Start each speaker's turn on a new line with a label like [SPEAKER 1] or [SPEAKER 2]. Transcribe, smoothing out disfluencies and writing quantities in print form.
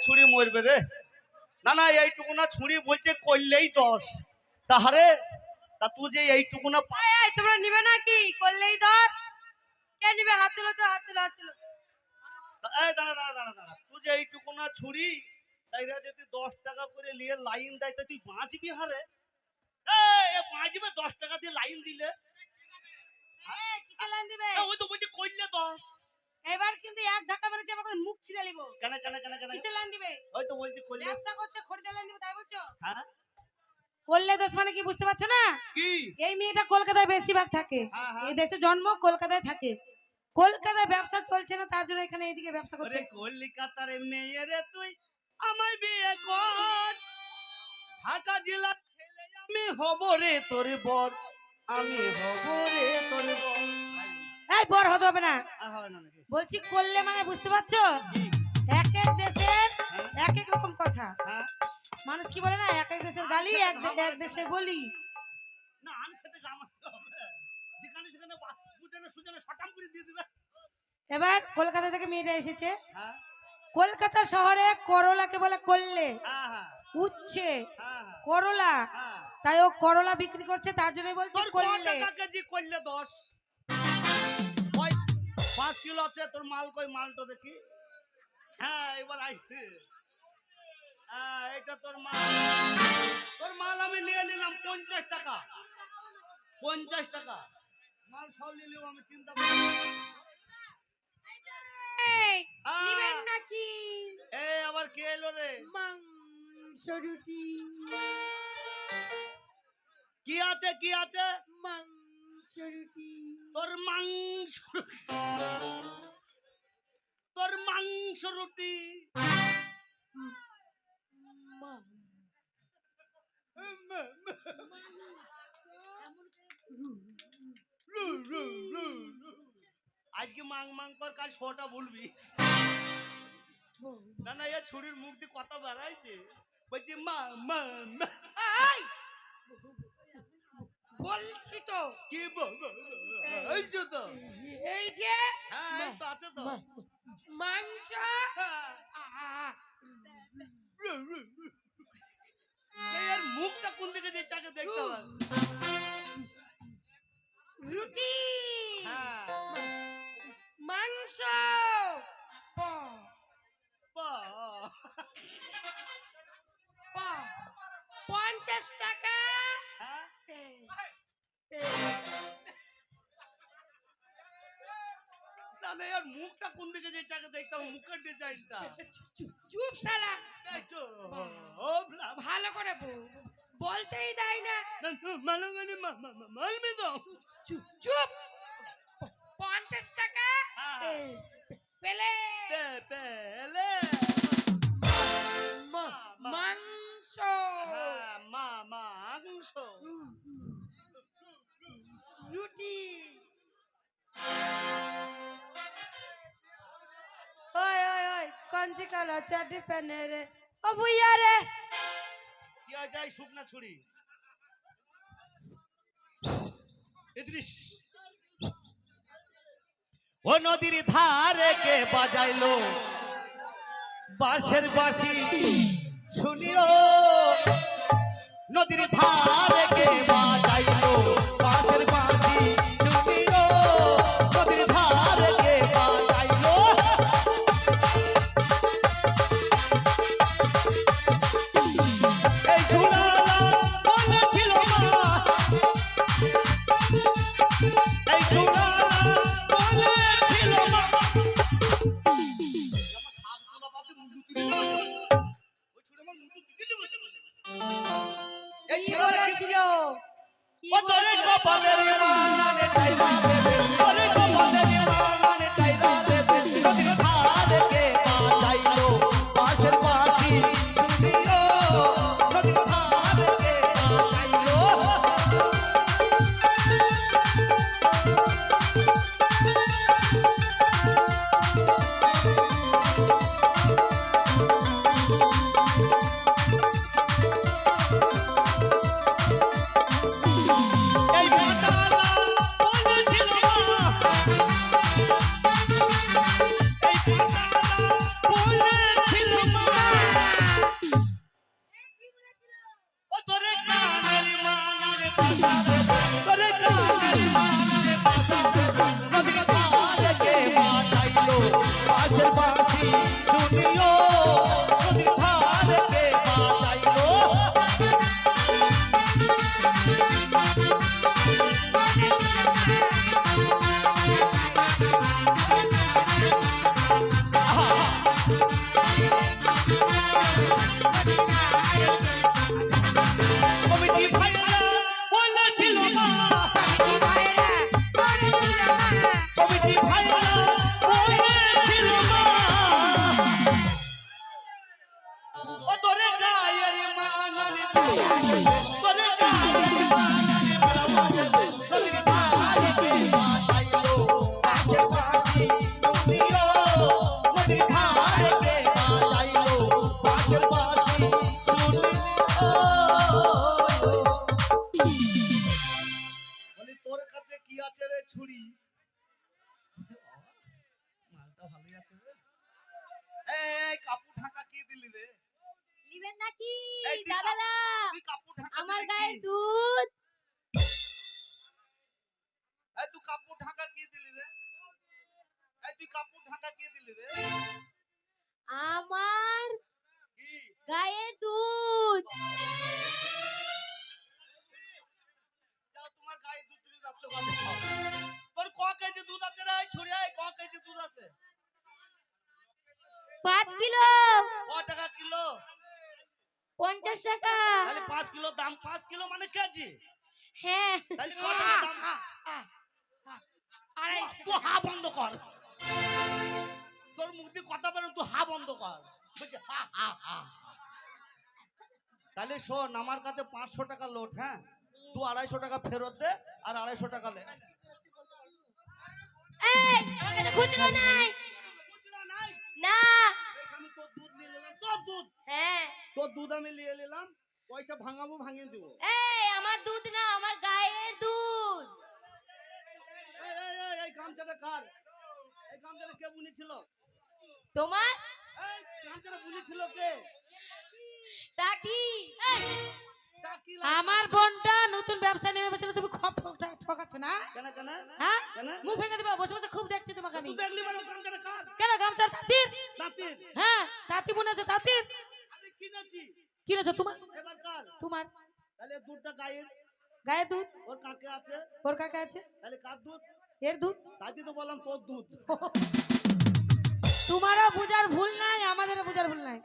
[SPEAKER 1] ছুরি মরবে রে। না না এইটুকু না ছুরি বলছে করলেই 10। তাহারে তা তুই যে এইটুকু না
[SPEAKER 2] তোমরা নিবে নাকি? করলেই 10। কে নিবে? হাত তুলো তো, হাত তুলো, হাত তুলো।
[SPEAKER 1] এই দাঁড়া দাঁড়া দাঁড়া দাঁড়া, তুই যে এইটুকু না ছুরি তাইরা যদি 10 টাকা করে নিয়ে লাইন দেয় তা তুই বাঁচবি হারে? এ বাঁচবে 10 টাকা দিয়ে লাইন দিলে?
[SPEAKER 2] কিসে লাইন দিবে?
[SPEAKER 1] ওই তো বলছে করলে 10।
[SPEAKER 2] এবার কিন্তু এক ধাক্কা মেরেছে আমাকে মুখ ছিঁড়ে নিব।
[SPEAKER 1] কেন কেন কেন কেন?
[SPEAKER 2] কিসে লাইন দিবে?
[SPEAKER 1] ওই তো বলছে করলে।
[SPEAKER 2] ব্যবসা করছে, খরিদে লাইন দিবে তাই বলছো?
[SPEAKER 1] হ্যাঁ
[SPEAKER 2] করলে 10 মানে কি বুঝতে পারছো না?
[SPEAKER 1] কি?
[SPEAKER 2] এই মেয়েটা কলকাতায় বেশিরভাগ থাকে। এই দেশে জন্ম, কলকাতায় থাকে। কলকাতায় ব্যবসা চলছে না, তার জন্য এখানে এইদিকে ব্যবসা করতে
[SPEAKER 1] ওরে
[SPEAKER 2] এসেছে।
[SPEAKER 1] কলকাতার মেয়ে রে তুই আমায় বিয়ে কর, ঢাকা জেলার ছেলে আমি হব রে তোর বর, আমি হব রে তোর বর।
[SPEAKER 2] এই বর হতে হবে না,
[SPEAKER 1] হয় না নাকি?
[SPEAKER 2] বলছি করলে মানে বুঝতে পারছো? এক এক দেশের এক এক রকম কথা।
[SPEAKER 1] হ্যাঁ
[SPEAKER 2] মানুষ কি বলে না, এক এক দেশের গালি এক দেশের বলি।
[SPEAKER 1] না আমি সেটা জামাতে হবে, যেখানে সেখানে বুঝানো সুজানো শটাম করে দিয়ে দিবে।
[SPEAKER 2] এবার কলকাতা থেকে মেয়েটা এসেছে।
[SPEAKER 1] হ্যাঁ
[SPEAKER 2] কলকাতা শহরে করলাকে বলে করলে,
[SPEAKER 1] হ্যাঁ হ্যাঁ
[SPEAKER 2] উচ্ছে
[SPEAKER 1] হ্যাঁ
[SPEAKER 2] করলা,
[SPEAKER 1] হ্যাঁ।
[SPEAKER 2] তাই ও করলা বিক্রি করছে, তার জন্য বলছি
[SPEAKER 1] তোর
[SPEAKER 2] করলে।
[SPEAKER 1] কত টাকা কেজি করলে 10? ওই 5 কিলো আছে তোর মাল, কই মালটা দেখি। হ্যাঁ এবার আইছে। হ্যাঁ এটা তোর মাল, তোর মাল আমি নিয়ে নিলাম 50 টাকা। 50 টাকা মাল সব নিলেও আমি চিন্তা করি।
[SPEAKER 2] নিবেন নাকি?
[SPEAKER 1] এই আবার কে এলো রে?
[SPEAKER 2] মাংস রুটি,
[SPEAKER 1] কি আছে কি আছে?
[SPEAKER 2] মাংস রুটি।
[SPEAKER 1] তোর মাংস, তোর মাংস রুটি। আজকে মাং মাং কর, কাল ছোটা বলবি। না না এ ছুরির মুখ দিয়ে কথা বেড়াইছে, বলছি মা মা মা।
[SPEAKER 2] বলছি তো
[SPEAKER 1] কি বলছো তো?
[SPEAKER 2] এই যে
[SPEAKER 1] হ্যাঁ এই তো আছে তো
[SPEAKER 2] মাংস,
[SPEAKER 1] এর মুখটা কোন দিকে যে চাকে দেখতে হবে।
[SPEAKER 2] রুটি,
[SPEAKER 1] হ্যাঁ
[SPEAKER 2] মাংস,
[SPEAKER 1] পা
[SPEAKER 2] 50 টাকা।
[SPEAKER 1] হ্যাঁ না না এর মুখটা কোন দিকে যে চাকে দেখতে হবে, মুখের ডিজাইনটা।
[SPEAKER 2] চুপ শালা, ভালো করে বলতেই দেয় না।
[SPEAKER 1] মালঙ্গনি মালমি দাও।
[SPEAKER 2] চুপ 50 টাকা পেলে
[SPEAKER 1] পেলে
[SPEAKER 2] মাংস,
[SPEAKER 1] মাংস
[SPEAKER 2] রুটি। ওই ওই ওই কঞ্চি কালা চাটি পেনে রে ও ভুইয়া রে।
[SPEAKER 1] কি হয় যাই শুকনা ছুরি ইদ্রিস। ও নদীর ধারে কে বাজাইলো বাঁশের বাঁশি শুনিও, নদীর ধারে কে বাজাইলো বাঁশের বাঁশি শুনিও, নদীর ধারে কে বাজাইলো। এই ঝুলালা বলেছিল মা, এই ঝুলালা বলেছিল মা। এই ছিল ও তোরে কপালের মানে টাইরা দেবে, তোরে কপালের মানে টাইরা দেবে, নদীর ধারে কে বাজাইলো বাঁশের বাঁশি শুনিও, নদীর ধারে কে বাজাইলো। এই বাটালা বলেছিল মা, বলি তোর কাছে কি আছে রে ছুরি? মালটা ভালোই আছে রে। এই কাপড় ঢাকা কি দিলি রে?
[SPEAKER 3] নিবেন নাকি
[SPEAKER 1] এই তুই
[SPEAKER 3] দাদারা?
[SPEAKER 1] তুই কাপড় ঢাকা
[SPEAKER 3] আমার
[SPEAKER 1] দিলি
[SPEAKER 3] গায়ের
[SPEAKER 1] কি?
[SPEAKER 3] দুধ।
[SPEAKER 1] এই তুই কাপড় ঢাকা কি দিলি রে? এই তুই কাপড় ঢাকা কি দিলি রে?
[SPEAKER 3] আমার
[SPEAKER 1] কি?
[SPEAKER 3] গায়ের দুধ।
[SPEAKER 1] যাও তোমার গায়ে দুধ তুমি বাচ্চা বাচ্চা খাও। তোর ক কেজি দুধ আছে রে? এই ছুরি এই ক কেজি দুধ আছে?
[SPEAKER 3] 5 কিলো।
[SPEAKER 1] ক টাকা কিলো?
[SPEAKER 3] 50 টাকা।
[SPEAKER 1] তাহলে 5 কিলো দাম, 5 কিলো মানে কেজি।
[SPEAKER 3] হ্যাঁ।
[SPEAKER 1] তাহলে ক টাকা দাম? তুই হা বন্ধ কর। তোর মুখ দিয়ে কথা বেরোন, তুই হা বন্ধ কর। বুঝছিস? হা হা হা। তাহলে শোন, আমার কাছে 500 টাকা লোট, হ্যাঁ? তুই 250 টাকা ফেরত দে আর 250 টাকা লে।
[SPEAKER 3] এই আমার কাছে খুচরো নাই।
[SPEAKER 1] খুচরা নাই?
[SPEAKER 3] না।
[SPEAKER 1] বেশ, আমি তোর দুধ নিয়ে নিলাম। তোর দুধ,
[SPEAKER 3] হ্যাঁ।
[SPEAKER 1] তোর দুধ আমি নিয়ে নিলাম। পয়সা ভাঙাবো, ভাঙিয়ে দিব।
[SPEAKER 3] এই আমার দুধ না, আমার গায়ের দুধ।
[SPEAKER 1] এই গামছাটা কার? এই গামছাটা কে বুনেছিল?
[SPEAKER 3] তোমার
[SPEAKER 1] এই গামছাটা বুনেছিল কে?
[SPEAKER 3] টাকি।
[SPEAKER 1] টাকি
[SPEAKER 2] আমার বোনটা নতুন ব্যবসা নেমে বসেছিল, তুমি খুব ঠকাচ্ছ না?
[SPEAKER 1] কেন কেন
[SPEAKER 2] হ্যাঁ,
[SPEAKER 1] কেন?
[SPEAKER 2] মুখ ভেঙে দিবা। বসে বসে খুব দেখছি তোমাকে আমি।
[SPEAKER 1] তুই দেখলি মানে গামছাটা কার?
[SPEAKER 2] কেন গামছার তাঁতির?
[SPEAKER 1] নাতির।
[SPEAKER 2] হ্যাঁ, তাঁতি বুনেছে তাঁতির।
[SPEAKER 1] আমি কিনেছি।
[SPEAKER 2] কিনেছো তোমার?
[SPEAKER 1] এবার কার?
[SPEAKER 2] তোমার
[SPEAKER 1] তাহলে দুধটা গায়ের।
[SPEAKER 2] গায়ের দুধ
[SPEAKER 1] ওর কাকে আছে?
[SPEAKER 2] ওর কাকে আছে?
[SPEAKER 1] তাহলে কার দুধ?
[SPEAKER 2] এর দুধ।
[SPEAKER 1] তাই তো বললাম তোর দুধ।
[SPEAKER 2] তোমারও বুঝার ভুল নাই, আমাদেরও বুঝার ভুল নাই।